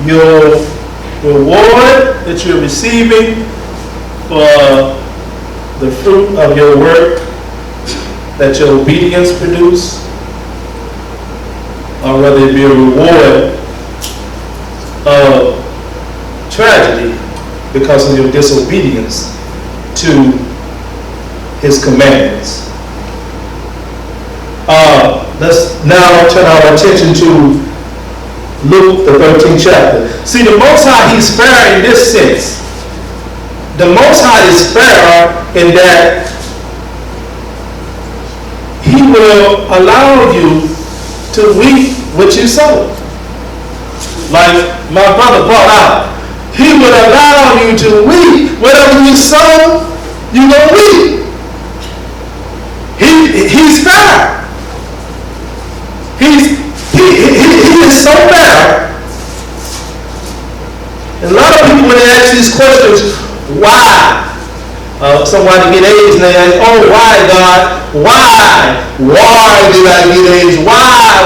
your reward that you're receiving for the fruit of your work that your obedience produce, or whether it be a reward of tragedy because of your disobedience to His commandments. Let's now turn our attention to Luke, the 13th chapter. See, the Most High, He's fair in this sense. The Most High is fair in that He will allow you to reap what you sow. Like my brother brought out, He will allow you to reap whatever you sow, you're going to reap. He's fair. He is so fair. And a lot of people, when they ask these questions, why? Somebody get AIDS and they ask, oh, why, God? Why? Why did I get AIDS? Why?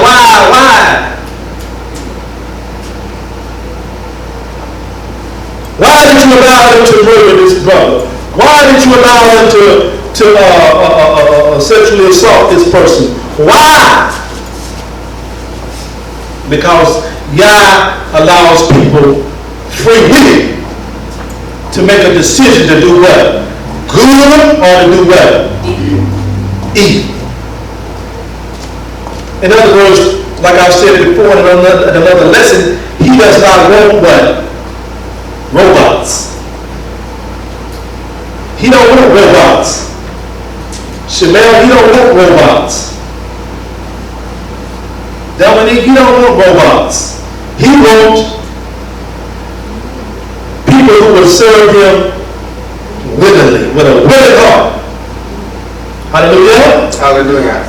Why did you allow him to murder this brother? Why did you allow him to sexually assault this person? Why? Because Yah allows people free will. to make a decision to do what? Good or to do what? Evil. In other words, like I said before in another lesson, he does not want what? Robots. He don't want robots. Shamel, he don't want robots. Dominique, he don't want robots. He wants people who will serve him willingly, with a willing heart. Hallelujah. Hallelujah.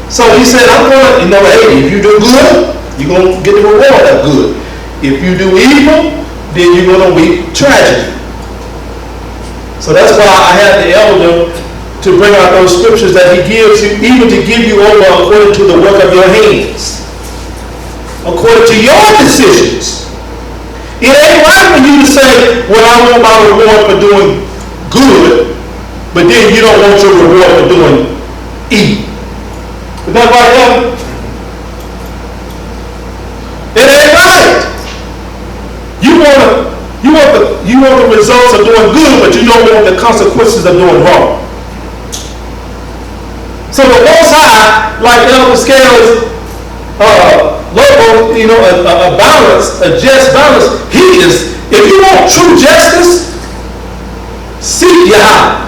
So he said, I'm going to, hey, if you do good, you're going to get the reward of good. If you do evil, then you're going to weep tragedy. So that's why I had the elder to bring out those scriptures that he gives you, even to give you over according to the work of your hands. According to your decisions. It ain't right for you to say, well, I want my reward for doing good, but then you don't want your reward for doing evil. Is that right, Elder? It ain't right. You want the results of doing good, but you don't want the consequences of doing wrong. So the Most High, like Elder Scales, local, a balance, a just balance. He is. If you want true justice, seek YAH.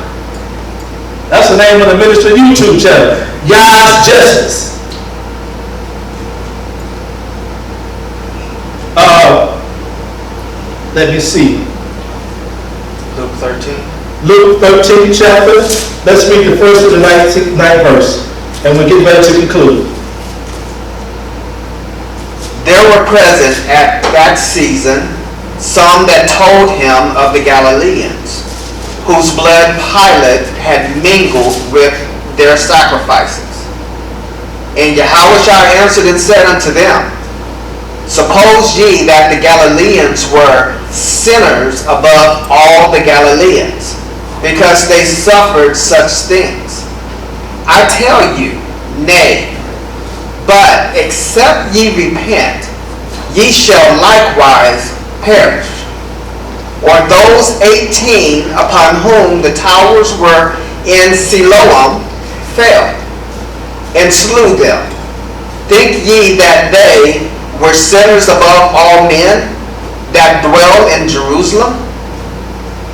That's the name of the ministry YouTube channel. YAH'S Justice. Let me see. Luke 13. Luke 13 chapter. Let's read the first to the 9th verse. And we'll get ready to conclude. There were present at that season some that told him of the Galileans, whose blood Pilate had mingled with their sacrifices. And Yahushua answered and said unto them, Suppose ye that the Galileans were sinners above all the Galileans, because they suffered such things? I tell you, nay, but except ye repent, ye shall likewise perish. Or those 18 upon whom the towers were in Siloam fell, and slew them. Think ye that they were sinners above all men that dwell in Jerusalem?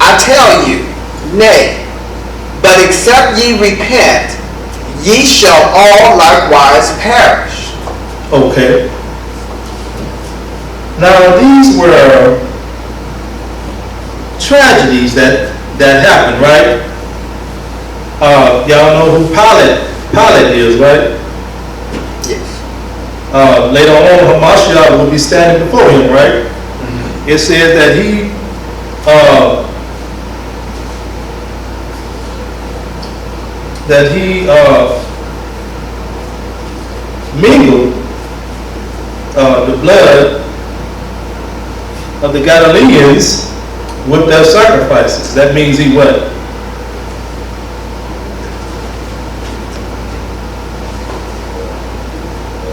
I tell you, nay, but except ye repent, ye shall all likewise perish. Okay. Now these were tragedies that happened, right? Y'all know who Pilate is, right? Yes. Later on, Hamashiach will be standing before him, right? Mm-hmm. It says that he mingled the blood of the Galileans with their sacrifices. That means he what?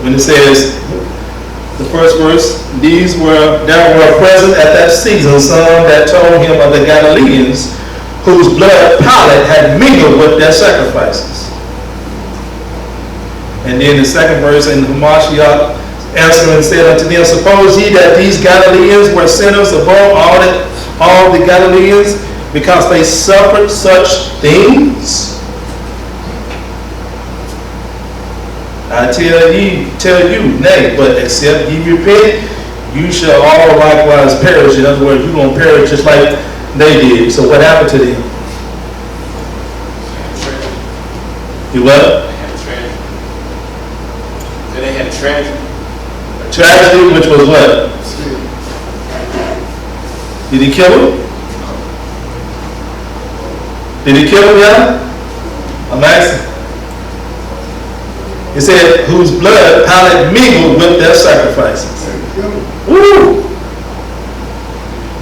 When it says, the first verse, there were present at that season some that told him of the Galileans, whose blood Pilate had mingled with their sacrifices. And then the second verse, and Hamashiach answered and said unto them, Suppose ye that these Galileans were sinners above all the Galileans, because they suffered such things? I tell you, nay, but except ye repent, you shall all likewise perish. In other words, you're going to perish just like they did. So what happened to them? You what? They had a tragedy. Tragedy, which was what? Did he kill him? Did he kill him, yeah? I'm asking. It said, whose blood Pilate mingled with their sacrifices. Woo!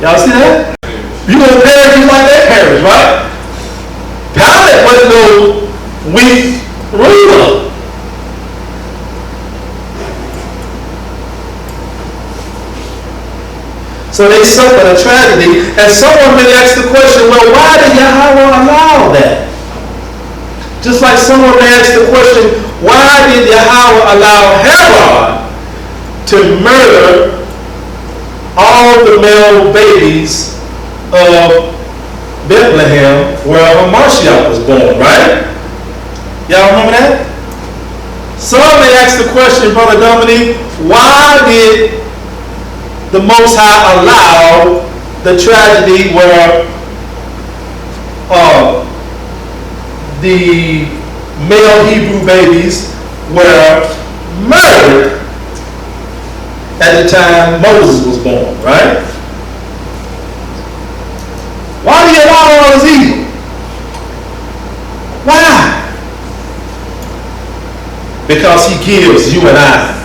Y'all see that? You gonna perish just like that perish, right? Pilate wasn't no weak ruler. So So they suffered a tragedy, and someone may ask the question, well, why did Yahweh allow that? Just like someone may ask the question, why did Yahweh allow Herod to murder all the male babies of Bethlehem, where Mashiach was born, right? Y'all remember that? Some may ask the question, Brother Dominique, why did the Most High allow the tragedy where the male Hebrew babies were murdered at the time Moses was born, right? Why do you allow all this evil? Why? Because he gives you and I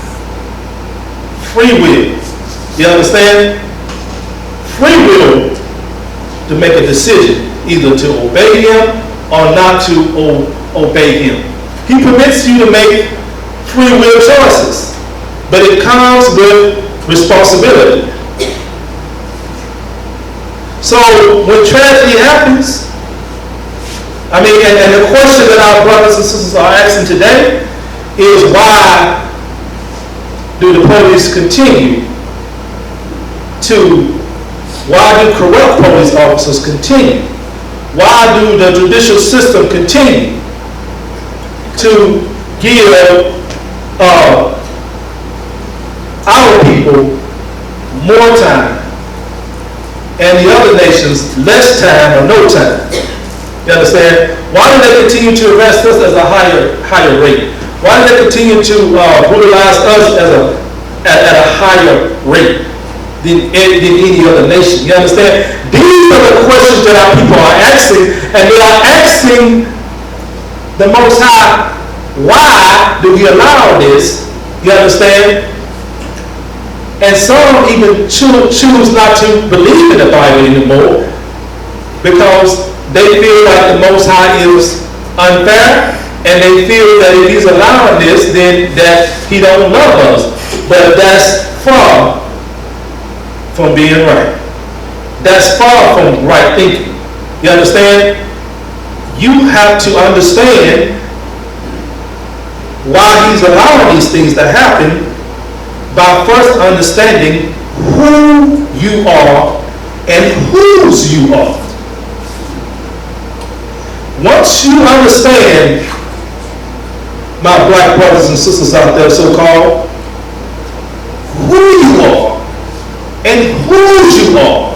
free will. You understand? Free will to make a decision, either to obey him or not to obey him. He permits you to make free will choices, but it comes with responsibility. So when tragedy happens, I mean, and the question that our brothers and sisters are asking today is, why do the police continue why do corrupt police officers continue? Why do the judicial system continue to give our people more time and the other nations less time or no time? You understand? Why do they continue to arrest us at a higher rate? Why do they continue to brutalize us at a higher rate than any other nation? You understand? These are the questions that our people are asking, and they are asking the Most High, why do we allow this? You understand? And some even choose not to believe in the Bible anymore because they feel like the Most High is unfair, and they feel that if he's allowing this, then that he don't love us. But that's far from being right. That's far from right thinking. You understand? You have to understand why he's allowing these things to happen by first understanding who you are and whose you are. Once you understand, my black brothers and sisters out there, so-called, who you are and whose you are,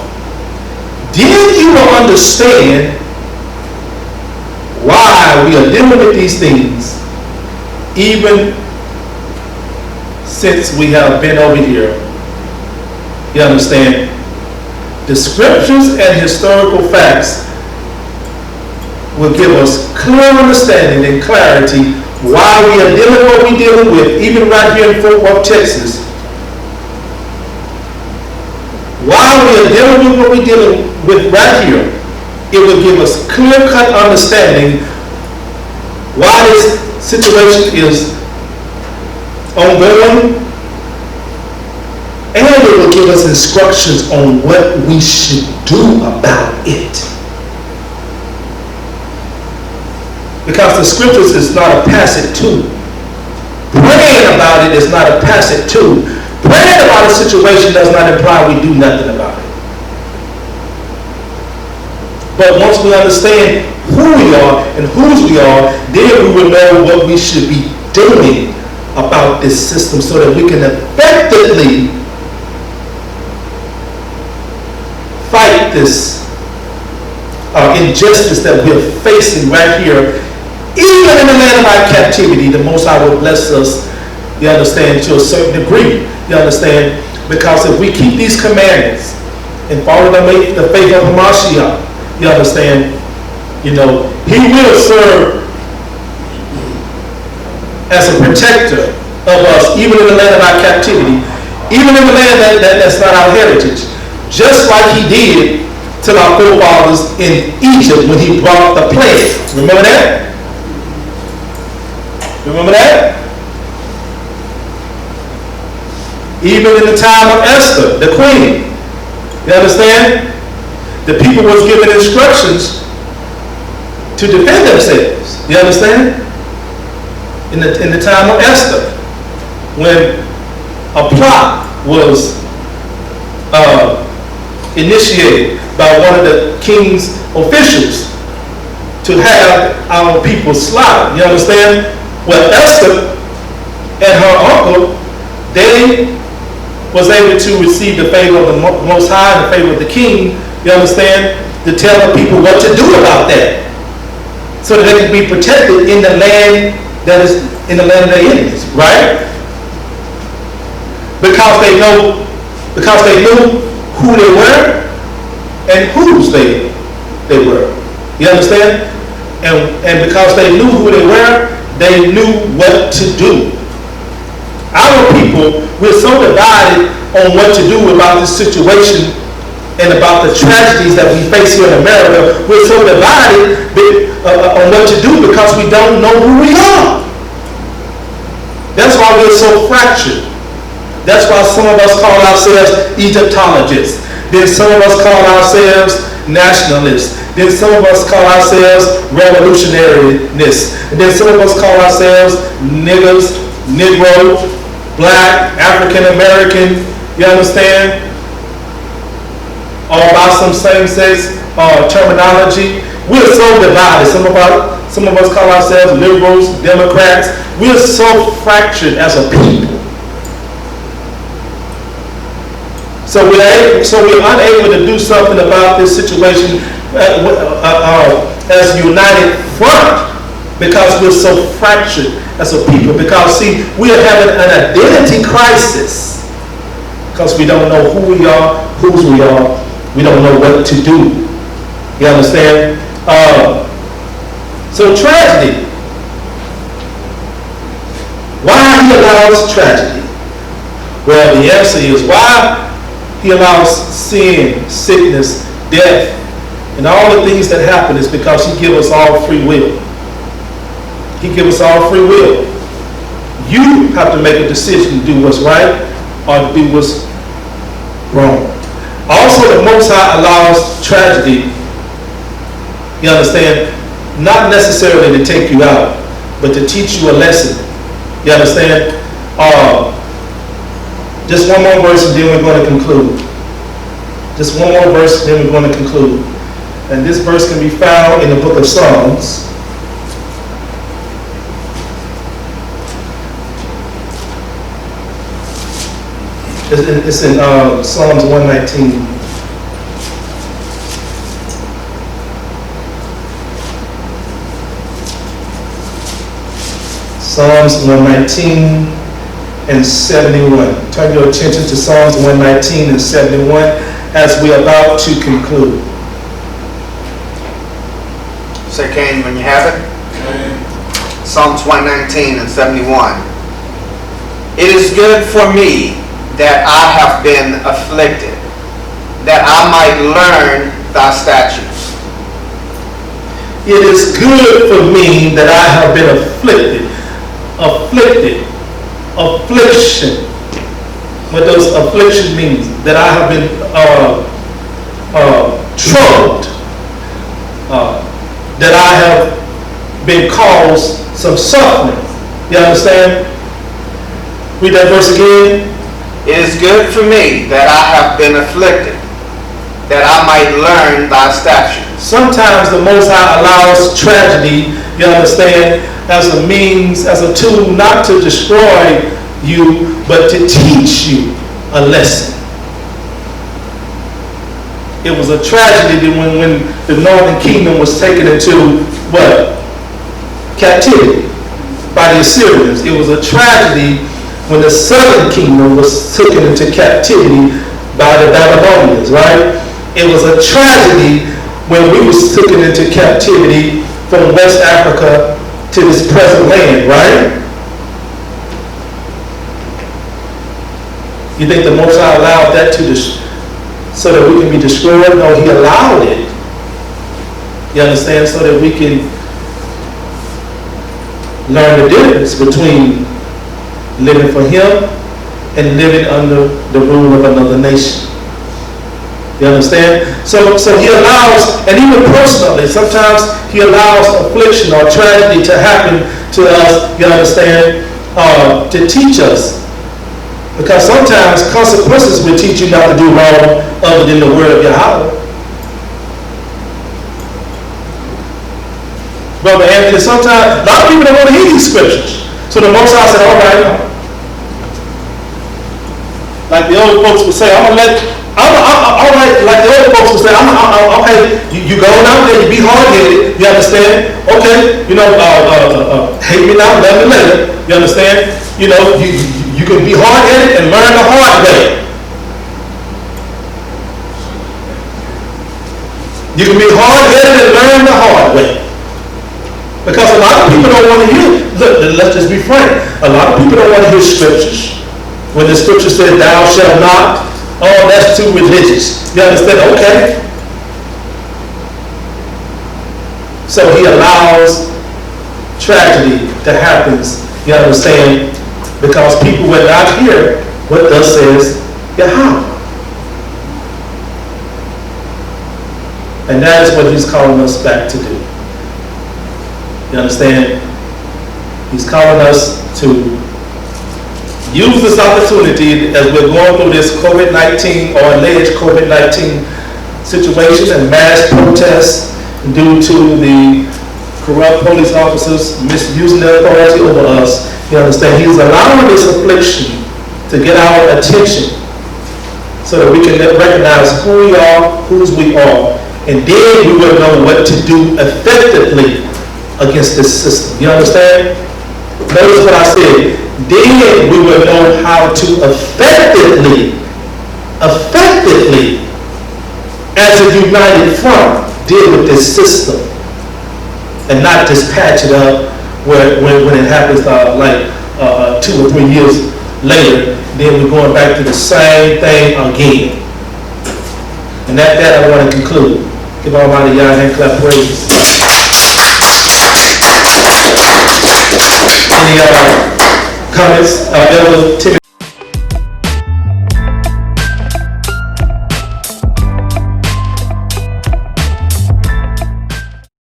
then you will understand why we are dealing with these things, even since we have been over here. You understand? The scriptures and historical facts will give us clear understanding and clarity why we are dealing with what we're dealing with, even right here in Fort Worth, Texas. While we are dealing with what we're dealing with right here, it will give us clear-cut understanding why this situation is ongoing, and it will give us instructions on what we should do about it. Because the scriptures is not a passive tool. Praying about it is not a passive tool. Praying about a situation does not imply we do nothing about it. But once we understand who we are and whose we are, then we will know what we should be doing about this system so that we can effectively fight this injustice that we're facing right here. Even in the land of our captivity, the Most High will bless us, you understand, to a certain degree. You understand? Because if we keep these commandments and follow the faith of Mashiach, you understand, you know, he will serve as a protector of us, even in the land of our captivity, even in the land that's not our heritage, just like he did to our forefathers in Egypt when he brought the plague. Remember that? Remember that? Even in the time of Esther, the queen, You understand? The people was given instructions to defend themselves. You understand? In the time of Esther, when a plot was initiated by one of the king's officials to have our people slaughtered. You understand? Well, Esther and her uncle, they was able to receive the favor of the Most High and the favor of the king, you understand, to tell the people what to do about that, so that they can be protected in the land that is in the land of their enemies, right? Because they knew who they were and whose they were. You understand? And because they knew who they were, they knew what to do. Our people, we're so divided on what to do about this situation and about the tragedies that we face here in America. We're so divided on what to do because we don't know who we are. That's why we're so fractured. That's why some of us call ourselves Egyptologists. Then some of us call ourselves nationalists. Then some of us call ourselves revolutionariness. And then some of us call ourselves niggers, Negro, Black, African American. You understand? Or about some same-sex terminology. We're so divided. Some of us call ourselves liberals, Democrats. We're so fractured as a people. So we're unable to do something about this situation as a united front because we're so fractured as a people. Because, see, we are having an identity crisis because we don't know who we are, whose we are. We don't know what to do. You understand? So tragedy. Why he allows tragedy? Well, the answer is why he allows sin, sickness, death, and all the things that happen is because he gives us all free will. He gives us all free will. You have to make a decision to do what's right or to do what's wrong. Also, the Most High allows tragedy, you understand, not necessarily to take you out, but to teach you a lesson. You understand? Just one more verse and then we're going to conclude. Just one more verse and then we're going to conclude. And this verse can be found in the book of Psalms. It's in Psalms 119. Psalms 119 and 71. Turn your attention to Psalms 119 and 71 as we're about to conclude. Say, Cain, when you have it. Psalms 119 and 71. It is good for me that I have been afflicted, that I might learn thy statutes. It is good for me that I have been afflicted. Affliction. What does affliction mean? That I have been troubled. That I have been caused some suffering. You understand? Read that verse again. It is good for me that I have been afflicted, that I might learn thy statutes. Sometimes the Most High allows tragedy, you understand, as a means, as a tool not to destroy you, but to teach you a lesson. It was a tragedy when the northern kingdom was taken into what? Captivity by the Assyrians. It was a tragedy when the southern kingdom was taken into captivity by the Babylonians, right? It was a tragedy when we was taken into captivity from West Africa to this present land, right? You think the Most High allowed that so that we can be destroyed? No, he allowed it. You understand? So that we can learn the difference between living for him and living under the rule of another nation. You understand? So he allows, and even personally, sometimes he allows affliction or tragedy to happen to us, you understand, to teach us. Because sometimes consequences will teach you not to do wrong other than the word of Yahweh. Brother Anthony, sometimes, a lot of people don't want to hear these scriptures. So the Most High said, all right, like the old folks would say, all right, like the old folks would say, okay, you going out there, you be hard-headed, you understand? Okay, hate me now, love me later, you understand? You can be hard-headed and learn the hard way. You can be hard-headed and learn the hard way. Because a lot of people don't want to hear, look, let's just be frank, a lot of people don't want to hear scriptures. When the scripture says, thou shalt not, oh, that's too religious. You understand? Okay. So he allows tragedy to happen, you understand, because people will not hear what thus says Yahweh. And that is what he's calling us back to do. You understand? He's calling us to use this opportunity as we're going through this COVID-19 or alleged COVID-19 situation and mass protests due to the corrupt police officers misusing their authority over us. You understand? He's allowing this affliction to get our attention so that we can recognize who we are, whose we are, and then we will know what to do effectively against this system. You understand? Notice what I said. Then we will know how to effectively, as a united front, deal with this system and not just patch it up when it happens 2 or 3 years later, then we're going back to the same thing again. And that I want to conclude. Give Almighty Yah hand clap praises. Any comments? Elder Timothy?